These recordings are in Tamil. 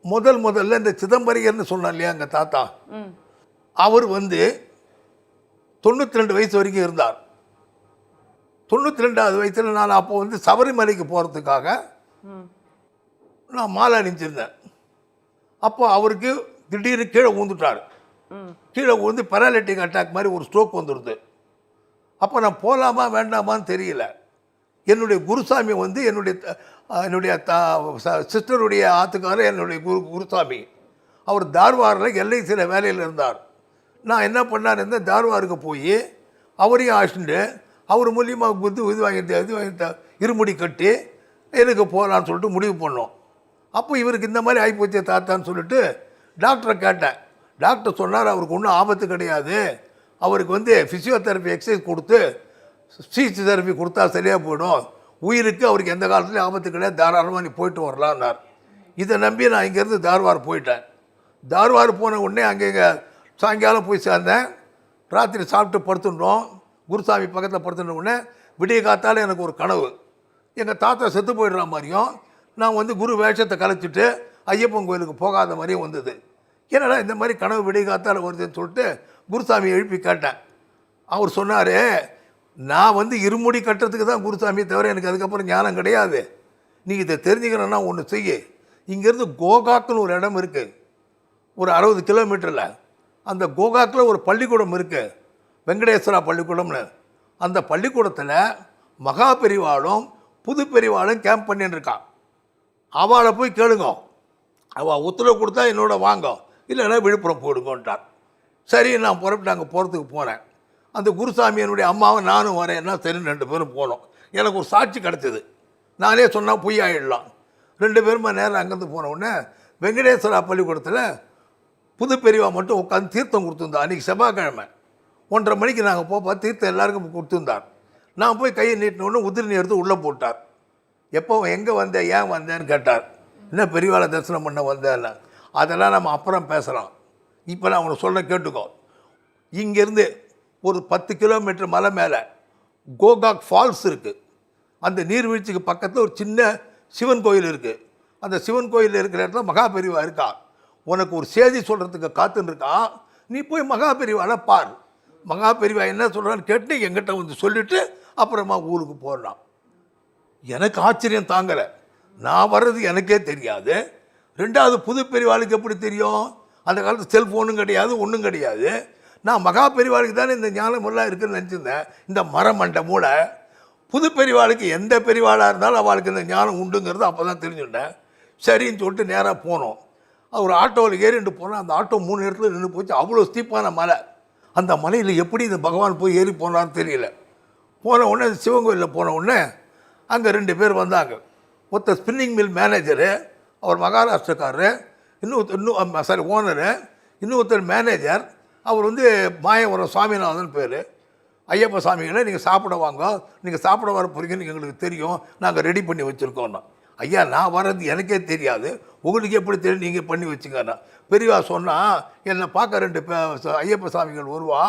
முதல்ல இந்த சிதம்பரையர்னு சொன்னார் இல்லையா எங்கள் தாத்தா, அவர் வந்து 92 வயசு வரைக்கும் இருந்தார். 92வது வயசில் நான் அப்போ வந்து சபரிமலைக்கு போகிறதுக்காக நான் மாலை அணிஞ்சிருந்தேன். அப்போ அவருக்கு திடீர்னு கீழே ஊந்துட்டார். கீழே ஊந்து பெராலிட்டிக் அட்டாக் மாதிரி ஒரு ஸ்ட்ரோக் வந்துடுது. அப்போ நான் போகலாமா வேண்டாமான்னு தெரியல. என்னுடைய குருசாமி வந்து என்னுடைய சிஸ்டருடைய ஆத்துக்காரர் என்னுடைய குருசாமி. அவர் தார்வாரில் எல்ஐசியில் வேலையில் இருந்தார். நான் என்ன பண்ணார் இருந்தேன், தார்வாருக்கு போய் அவரையும் ஆசிட்டு அவர் மூலியமாக இது வாங்கி இருமுடி கட்டி எனக்கு போகலான்னு சொல்லிட்டு முடிவு பண்ணோம். அப்போ இவருக்கு இந்த மாதிரி ஆகிப்போச்சு தாத்தான்னு சொல்லிட்டு டாக்டரை கேட்டேன். டாக்டர் சொன்னார் அவருக்கு ஒன்றும் ஆபத்து கிடையாது, அவருக்கு வந்து ஃபிசியோதெரப்பி எக்ஸசைஸ் கொடுத்து ஸ்பீச் தெரப்பி கொடுத்தா சரியாக போயிடும், உயிருக்கு அவருக்கு எந்த காலத்துலேயும் ஆபத்து கிடையாது, தாராளமாக நீ போயிட்டு வரலான்னார். இதை நம்பி நான் இங்கேருந்து தார்வார் போயிட்டேன். தார்வார் போன உடனே அங்கே சாயங்காலம் போய் சேர்ந்தேன். ராத்திரி சாப்பிட்டு படுத்துட்டோம். குருசாமி பக்கத்தில் படுத்துட்ட உடனே விடிய காத்தால் எனக்கு ஒரு கனவு, எங்கள் தாத்தா செத்து போயிடுற மாதிரியும் நான் வந்து குரு வேஷத்தை கலைச்சிட்டு ஐயப்பன் கோயிலுக்கு போகாத மாதிரியும் வந்தது. என்னடா இந்த மாதிரி கனவு விடிய காத்தால் வருதுன்னு சொல்லிட்டு குருசாமி எழுப்பி கேட்டேன். அவர் சொன்னார், நான் வந்து இருமுடி கட்டுறதுக்கு தான் குருசாமியை தவிர எனக்கு அதுக்கப்புறம் ஞானம் கிடையாது, நீ இதை தெரிஞ்சுக்கணுன்னா ஒன்று செய்ய, இங்கேருந்து கோகாக்குன்னு ஒரு இடம் இருக்குது, ஒரு 60 கிலோமீட்டரில். அந்த கோகாக்கில் ஒரு பள்ளிக்கூடம் இருக்குது, வெங்கடேஸ்வரா பள்ளிக்கூடம்னு. அந்த பள்ளிக்கூடத்தில் மகா பெரிவாளும் புது பெரிவாளும் கேம்ப் பண்ணின்னு இருக்கான். அவளை போய் கேளுங்க, அவள் உத்தரவு கொடுத்தா என்னோட வாங்க, இல்லைன்னா விழுப்புரம் போயிடுங்கன்ட்டார். சரி, நான் புறப்பட்டு அங்கே போகிறதுக்கு போனேன். அந்த குருசாமி என்னுடைய அம்மாவை நானும் வரேன்னா சரி 2 பேரும் போனோம். எனக்கு ஒரு சாட்சி கிடச்சிது, நானே சொன்னால் பொய் ஆகிடலாம். 2 பேருமா நேரம் அங்கேருந்து போன உடனே வெங்கடேஸ்வரா பள்ளிக்கூடத்தில் புது பெரியவா மட்டும் உட்காந்து தீர்த்தம் கொடுத்துருந்தா. அன்றைக்கி செவ்வாய்க்கிழமை 1:30 மணிக்கு நாங்கள் போப்பா தீர்த்தம் எல்லாருக்கும் கொடுத்துருந்தார். நான் போய் கையை நீட்டினோன்னு உதிரினி எடுத்து உள்ளே போட்டார். எப்போ எங்கே வந்தேன் ஏன் வந்தேன்னு கேட்டார். என்ன பெரியவாளை தரிசனம் பண்ண வந்தேன்னு. அதெல்லாம் நம்ம அப்புறம் பேசலாம், இப்போ நான் அவனை சொல்ல கேட்டுக்கோ. இங்கேருந்து ஒரு 10 கிலோமீட்டர் மலை மேலே கோகாக் ஃபால்ஸ் இருக்குது. அந்த நீர்வீழ்ச்சிக்கு பக்கத்தில் ஒரு சின்ன சிவன் கோயில் இருக்குது. அந்த சிவன் கோயில் இருக்கிற இடத்துல மகா பெரியவா இருக்கா. உனக்கு ஒரு செய்தி சொல்கிறதுக்கு காத்துன்னு இருக்கா, நீ போய் மகா பெரியவாவை பார். மகா பெரியவா என்ன சொல்கிறான்னு கேட்டு எங்கிட்ட வந்து சொல்லிவிட்டு அப்புறமா ஊருக்கு போடலாம். எனக்கு ஆச்சரியம் தாங்கலை. நான் வர்றது எனக்கே தெரியாது, 2வது புது பெரியவாளுக்கு எப்படி தெரியும்? அந்த காலத்து செல்ஃபோனும் கிடையாது, ஒன்றும் கிடையாது. நான் மகா பெரியவாளுக்கு தானே இந்த ஞானமெல்லாம் இருக்குதுன்னு நினச்சிருந்தேன். இந்த மரமண்டை மூளை புது பெரியவாளுக்கு எந்த பெரியவாளாக இருந்தாலும் அவளுக்கு இந்த ஞானம் உண்டுங்கிறது அப்போ தான் தெரிஞ்சுட்டேன். சரின்னு சொல்லிட்டு நேராக போனோம். ஒரு ஆட்டோவில் ஏறிட்டு போனால் அந்த ஆட்டோ 3 இடத்துல நின்று போச்சு. அவ்வளோ ஸ்டீப்பான மலை. அந்த மலையில் எப்படி இந்த பகவான் போய் ஏறி போனான்னு தெரியல. போன உடனே சிவன் கோயிலில் போன உடனே அங்கே 2 பேர் வந்தாங்க. ஒருத்தர் ஸ்பின்னிங் மில் மேனேஜரு, அவர் மகாராஷ்டிரக்காரரு, இன்னும் ஓனரு, இன்னொருத்தர் மேனேஜர், அவர் வந்து மாயவரம் சுவாமிநாதன் பேர். ஐயப்ப சாமிகளை நீங்கள் சாப்பிட வாங்க, நீங்கள் சாப்பிட வர போகிறீங்கன்னு எங்களுக்கு தெரியும், நாங்கள் ரெடி பண்ணி வச்சுருக்கோன்னா. ஐயா, நான் வர்றது எனக்கே தெரியாது, உங்களுக்கு எப்படி தெரியும், நீங்கள் பண்ணி வச்சுங்கன்னா. பெரியவா சொன்னால் என்னை பார்க்க 2 ஐயப்ப சாமிகள் வருவா,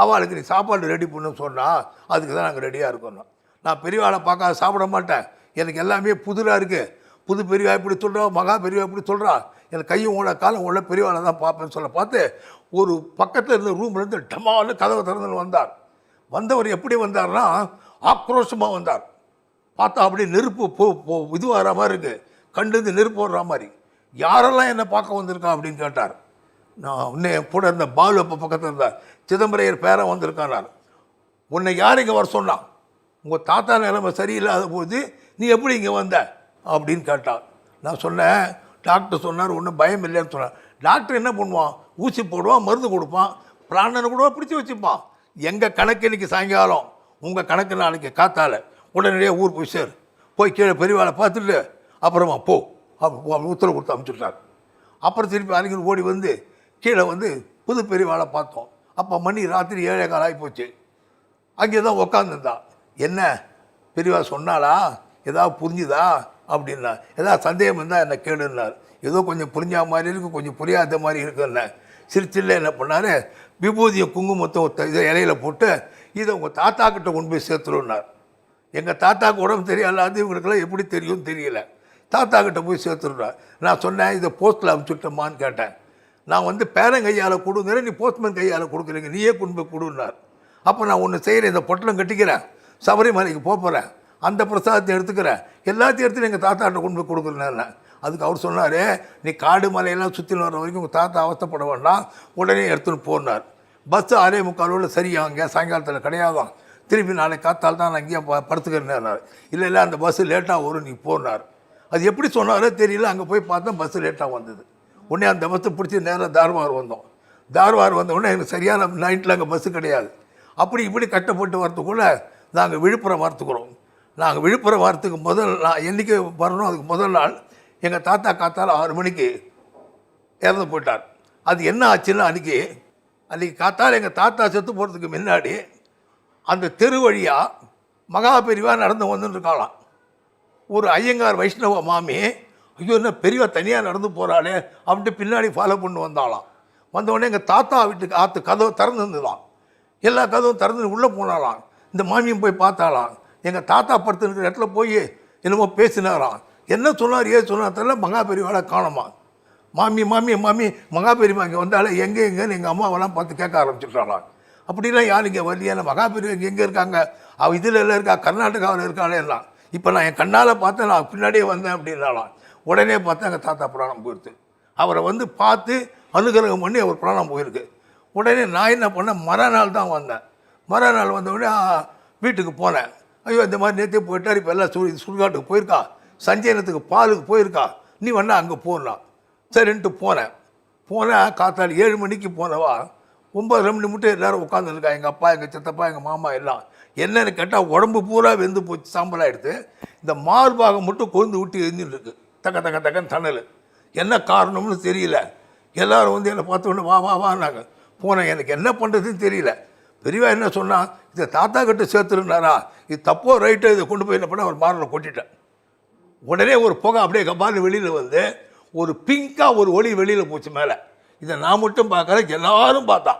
அவளுக்கு நீ சாப்பாடு ரெடி பண்ணுன்னு சொன்னால் அதுக்கு தான் நாங்கள் ரெடியாக இருக்கோம். நான் பெரியவாளை பார்க்க சாப்பிட மாட்டேன், எனக்கு எல்லாமே புதுராக இருக்குது. புது பெரியவா இப்படி சொல்கிறா, மகா பெரியவா இப்படி சொல்கிறா, எனக்கு கையும் உள்ள காலம் உள்ள பெரியவாளை தான் பார்ப்பேன்னு சொல்ல பார்த்து ஒரு பக்கத்தில் இருந்த ரூம்லேருந்து டமான்னு கதவை திறந்துன்னு வந்தார். வந்தவர் எப்படி வந்தார்னா ஆக்ரோஷமாக வந்தார். பார்த்தா அப்படி நெருப்பு இது வர மாதிரி இருக்குது, கண்டுந்து நெருப்பு வர்ற மாதிரி. யாரெல்லாம் என்னை பார்க்க வந்திருக்கா அப்படின்னு கேட்டார். நான் இன்னும் கூட இருந்த பாலு அப்போ பக்கத்தில் இருந்தார். சிதம்பரையர் பேரை வந்திருக்கானார். உன்னை யார் இங்கே வர சொன்னான்? உங்கள் தாத்தா நிலைமை சரியில்லாத போது நீ எப்படி இங்கே வந்த அப்படின்னு கேட்டார். நான் சொன்னேன், டாக்டர் சொன்னார் ஒன்றும் பயம் இல்லைன்னு சொன்னார். டாக்டர் என்ன பண்ணுவான், ஊசி போடுவான், மருந்து கொடுப்பான், பிராணனை கூட பிடிச்சி வச்சுப்பான். எங்கள் கணக்கு இன்றைக்கி சாயங்காலம், உங்கள் கணக்கு நாளைக்கு காத்தால் உடனடியாக ஊர் போய் சேர், போய் கீழே பெரியவாளை பார்த்துட்டு அப்புறமா போ உத்தரவு கொடுத்து அனுப்பிச்சுட்டார். அப்புறம் திருப்பி அன்றைக்கி ஓடி வந்து கீழே வந்து புது பெரியவாளை பார்த்தோம். அப்போ மணி ராத்திரி 7:15 ஆகிப்போச்சு. அங்கே தான் உக்காந்துருந்தா. என்ன பெரியவா சொன்னாலா, ஏதாவது புரிஞ்சுதா அப்படின்னா, ஏதாவது சந்தேகம் இருந்தால் என்ன கேளுன்னார். ஏதோ கொஞ்சம் புரிஞ்சா மாதிரி இருக்குது, கொஞ்சம் புரியாத மாதிரி இருக்குன்னு சிரிச்சில்ல. என்ன பண்ணார், விபூதியை குங்குமத்தை இதை இலையில போட்டு இதை உங்கள் தாத்தா கிட்ட கொண்டு போய் சேர்த்துருன்னார். எங்கள் தாத்தாவுக்கு உடம்பு தெரியாத இவங்களுக்கெல்லாம் எப்படி தெரியும்னு தெரியல. தாத்தா கிட்ட போய் சேர்த்துடுறார். நான் சொன்னேன், இதை போஸ்ட்டில் அனுப்பிச்சுட்டோமான்னு கேட்டேன். நான் வந்து பேரன் கையால் கொடுங்குறேன், நீ போஸ்ட்மேன் கையால் கொடுக்குறீங்க, நீயே கொண்டு போய் கொடுன்னார். அப்போ நான் ஒன்று செய்கிறேன், இந்த பொட்டலம் கட்டிக்கிறேன், சபரிமலைக்கு போகிறேன், அந்த பிரசாதத்தை எடுத்துக்கிறேன், எல்லாத்தையும் எடுத்து எங்கள் தாத்தாட்ட கொண்டு போய் கொடுக்குறேன். அதுக்கு அவர் சொன்னார், நீ காடு மலையெல்லாம் சுற்றின்னு வர வரைக்கும் உங்கள் தாத்தா அவஸ்தைப்பட வேண்டாம், உடனே எடுத்துன்னு போனார். பஸ்ஸு 6:45 சரியாங்க, சாயங்காலத்தில் கிடையாதான், திருப்பி நாளைக்கு காத்தால் தான் நான் இங்கேயே படுத்துக்கிறேன்னார். இல்லை அந்த பஸ்ஸு லேட்டாக வரும், நீ போனார். அது எப்படி சொன்னாரோ தெரியல. அங்கே போய் பார்த்தா பஸ்ஸு லேட்டாக வந்தது. உடனே அந்த பஸ்ஸை பிடிச்சி நேராக தார்வார் வந்தோம். தார்வார் வந்த உடனே எனக்கு சரியான நைட்டில் அங்கே பஸ்ஸு கிடையாது. அப்படி இப்படி கட்டப்பட்டு வரத்துக்குள்ளே நாங்கள் விழுப்புரம் வரத்துக்குறோம். நாங்கள் விழுப்புரம் வரத்துக்கு நான் என்றைக்கு வரணும், அதுக்கு முதல் நாள் எங்கள் தாத்தா காத்தால் 6 மணிக்கு இறந்து போயிட்டார். அது என்ன ஆச்சுன்னா, அன்றைக்கி காத்தால் எங்கள் தாத்தா செத்து போகிறதுக்கு முன்னாடி அந்த தெரு வழியாக மகாபெரிவா நடந்து வந்துட்டுருக்காளாம். ஒரு ஐயங்கார் வைஷ்ணவ மாமி, ஐயோ என்ன பெரியவா தனியாக நடந்து போகிறாளே அப்படின்ட்டு பின்னாடி ஃபாலோ பண்ணி வந்தாலாம். வந்தவுடனே எங்கள் தாத்தா வீட்டுக்கு ஆற்று கதவை திறந்துருந்துதான், எல்லா கதவும் திறந்து உள்ளே போனாலாம். இந்த மாமியும் போய் பார்த்தாலாம். எங்கள் தாத்தா படுத்துருக்கிற இடத்துல போய் என்னமோ பேசினாராம். என்ன சொன்னார் ஏன் சொன்னார் தெரியல, மகாபெரிவாளை காணுமா. மாமி மாமி மாமி மகாபெரிவா இங்கே வந்தாலே எங்கேன்னு எங்கள் அம்மாவெல்லாம் பார்த்து கேட்க ஆரம்பிச்சுட்டாலாம். அப்படிலாம் யார் இங்கே வரலையா, மகாபெரிவா எங்கே இருக்காங்க, அவள் இதில் எல்லாம் இருக்கா, கர்நாடகாவில் இருக்காளே எல்லாம். இப்போ நான் என் கண்ணால் பார்த்தேன், நான் பின்னாடியே வந்தேன் அப்படின்னாலாம். உடனே பார்த்தா எங்கள் தாத்தா பிராணம் போயிடுது. அவரை வந்து பார்த்து அனுகிரகம் பண்ணி அவர் பிராணம் போயிருக்கு. உடனே நான் என்ன பண்ணேன், மறுநாள் தான் வந்தேன். மறுநாள் வந்த உடனே வீட்டுக்கு போனேன். ஐயோ இந்த மாதிரி நேற்றே போயிட்டார், இப்போ எல்லாம் சுடுகாட்டுக்கு போயிருக்கா, சஞ்சயனத்துக்கு பாலுக்கு போயிருக்கா, நீ வேணா அங்கே போடலாம் சரின்ட்டு போனேன். காத்தால் 7 மணிக்கு போனவா 9 மணி மட்டும் எல்லோரும் உட்காந்துருக்கா, எங்கள் அப்பா, எங்கள் சித்தப்பா, எங்கள் மாமா எல்லாம். என்னென்னு கேட்டால் உடம்பு பூரா வெந்து போச்சு, சாம்பலாகிடுது. இந்த மார்பாகம் மட்டும் கொழுந்து விட்டு எரிஞ்சுட்டு இருக்கு, தக்கன்னு தணல். என்ன காரணம்னு தெரியல. எல்லோரும் வந்து என்னை பார்த்தோன்னே வான்னாங்க. போனேன், எனக்கு என்ன பண்ணுறதுன்னு தெரியல. பெரியவா என்ன சொன்னால், இதை தாத்தா கிட்ட சேர்த்துருந்தாரா, இது தப்போ ரைட்டோ, இதை கொண்டு போய் என்ன பண்ண ஒரு மாரில் கொட்டிட்டேன். உடனே ஒரு புகை அப்படியே கபால் வெளியில் வந்து ஒரு பிங்காக ஒரு ஒளி வெளியில் போச்சு மேலே. இதை நான் மட்டும் பார்க்கல, எல்லாரும் பார்த்தா,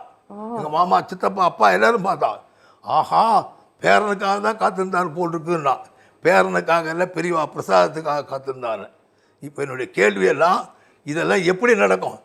எங்கள் மாமா, சித்தப்பா, அப்பா எல்லோரும் பார்த்தா. ஆஹா, பேரனுக்காக தான் காத்திருந்தார் போல் இருக்குன்னா. பேரனுக்காக இல்லை, பெரியவா பிரசாதத்துக்காக காத்திருந்தாரு. இப்போ என்னுடைய கேள்வியெல்லாம், இதெல்லாம் எப்படி நடக்கும்?